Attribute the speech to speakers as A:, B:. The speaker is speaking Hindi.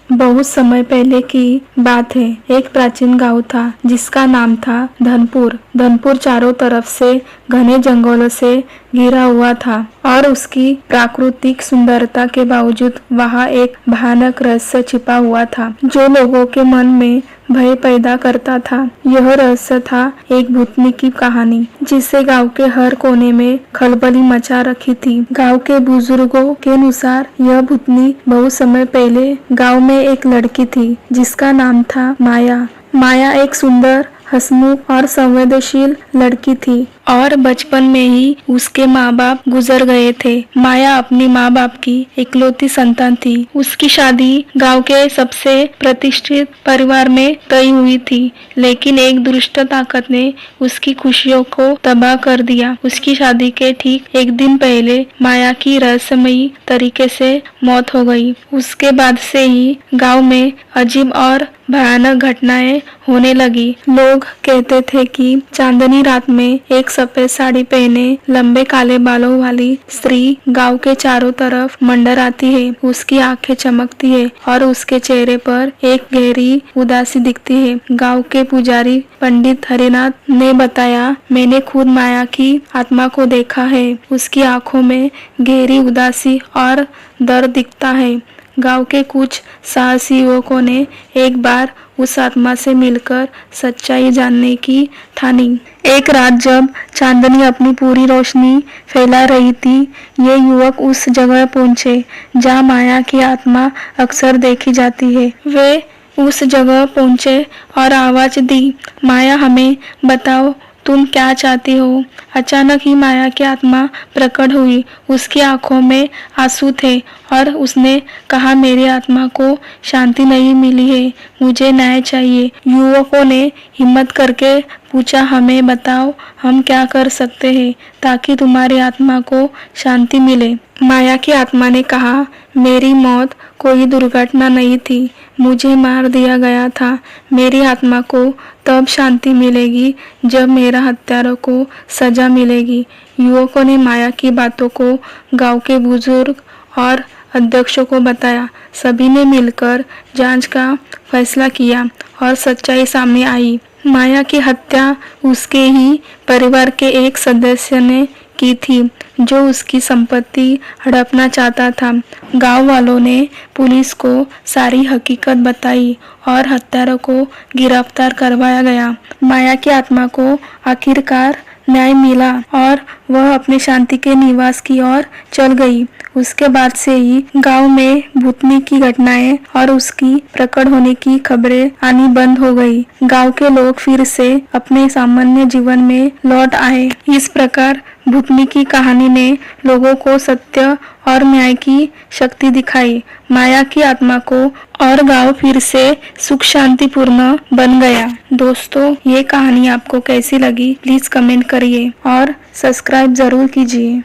A: बहुत समय पहले की बात है। एक प्राचीन गांव था जिसका नाम था धनपुर। धनपुर चारों तरफ से घने जंगलों से घिरा हुआ था और उसकी प्राकृतिक सुंदरता के बावजूद वहाँ एक भयानक रहस्य छिपा हुआ था जो लोगों के मन में भय पैदा करता था। यह रहस्य था एक भूतनी की कहानी जिसे गांव के हर कोने में खलबली मचा रखी थी। गांव के बुजुर्गों के अनुसार यह भूतनी बहुत समय पहले गांव में एक लड़की थी जिसका नाम था माया। माया एक सुंदर, हंसमुख और संवेदनशील लड़की थी और बचपन में ही उसके माँ बाप गुजर गए थे। माया अपनी माँ बाप की इकलौती संतान थी। उसकी शादी गांव के सबसे प्रतिष्ठित परिवार में तय हुई थी, लेकिन एक दुष्ट ताकत ने उसकी खुशियों को तबाह कर दिया। उसकी शादी के ठीक एक दिन पहले माया की रहस्यमयी तरीके से मौत हो गई। उसके बाद से ही गांव में अजीब और भयानक घटनाएं होने लगी। लोग कहते थे कि चांदनी रात में एक सफेद साड़ी पहने लंबे काले बालों वाली स्त्री गांव के चारों तरफ मंडराती है। उसकी आंखें चमकती है और उसके चेहरे पर एक गहरी उदासी दिखती है। गांव के पुजारी पंडित हरिनाथ ने बताया, मैंने खुद माया की आत्मा को देखा है। उसकी आंखों में गहरी उदासी और डर दिखता है। गांव के कुछ साहसी युवकों ने एक बार उस आत्मा से मिलकर सच्चाई जानने की ठानी। एक रात जब चांदनी अपनी पूरी रोशनी फैला रही थी, ये युवक उस जगह पहुंचे जहां माया की आत्मा अक्सर देखी जाती है। वे उस जगह पहुंचे और आवाज दी, माया हमें बताओ तुम क्या चाहती हो। अचानक ही माया की आत्मा प्रकट हुई। उसकी आंखों में आंसू थे और उसने कहा, मेरी आत्मा को शांति नहीं मिली है, मुझे न्याय चाहिए। युवकों ने हिम्मत करके पूछा, हमें बताओ हम क्या कर सकते हैं ताकि तुम्हारी आत्मा को शांति मिले। माया की आत्मा ने कहा, मेरी मौत कोई दुर्घटना नहीं थी, मुझे मार दिया गया था। मेरी आत्मा को तब शांति मिलेगी जब मेरा हत्यारों को सजा मिलेगी। युवकों ने माया की बातों को गांव के बुजुर्ग और अध्यक्षों को बताया। सभी ने मिलकर जांच का फैसला किया और सच्चाई सामने आई। माया की हत्या उसके ही परिवार के एक सदस्य ने की थी जो उसकी संपत्ति हड़पना चाहता था। गांव वालों ने पुलिस को सारी हकीकत बताई और हत्यारों को गिरफ्तार करवाया गया। माया की आत्मा को आखिरकार न्याय मिला और वह अपने शांति के निवास की ओर चल गई। उसके बाद से ही गांव में भूतनी की घटनाएं और उसकी प्रकट होने की खबरें आनी बंद हो गई। गांव के लोग फिर से अपने सामान्य जीवन में लौट आए। इस प्रकार भूतनी की कहानी ने लोगों को सत्य और न्याय की शक्ति दिखाई। माया की आत्मा को और गांव फिर से सुख शांतिपूर्ण बन गया। दोस्तों, ये कहानी आपको कैसी लगी प्लीज कमेंट करिए और सब्सक्राइब जरूर कीजिए।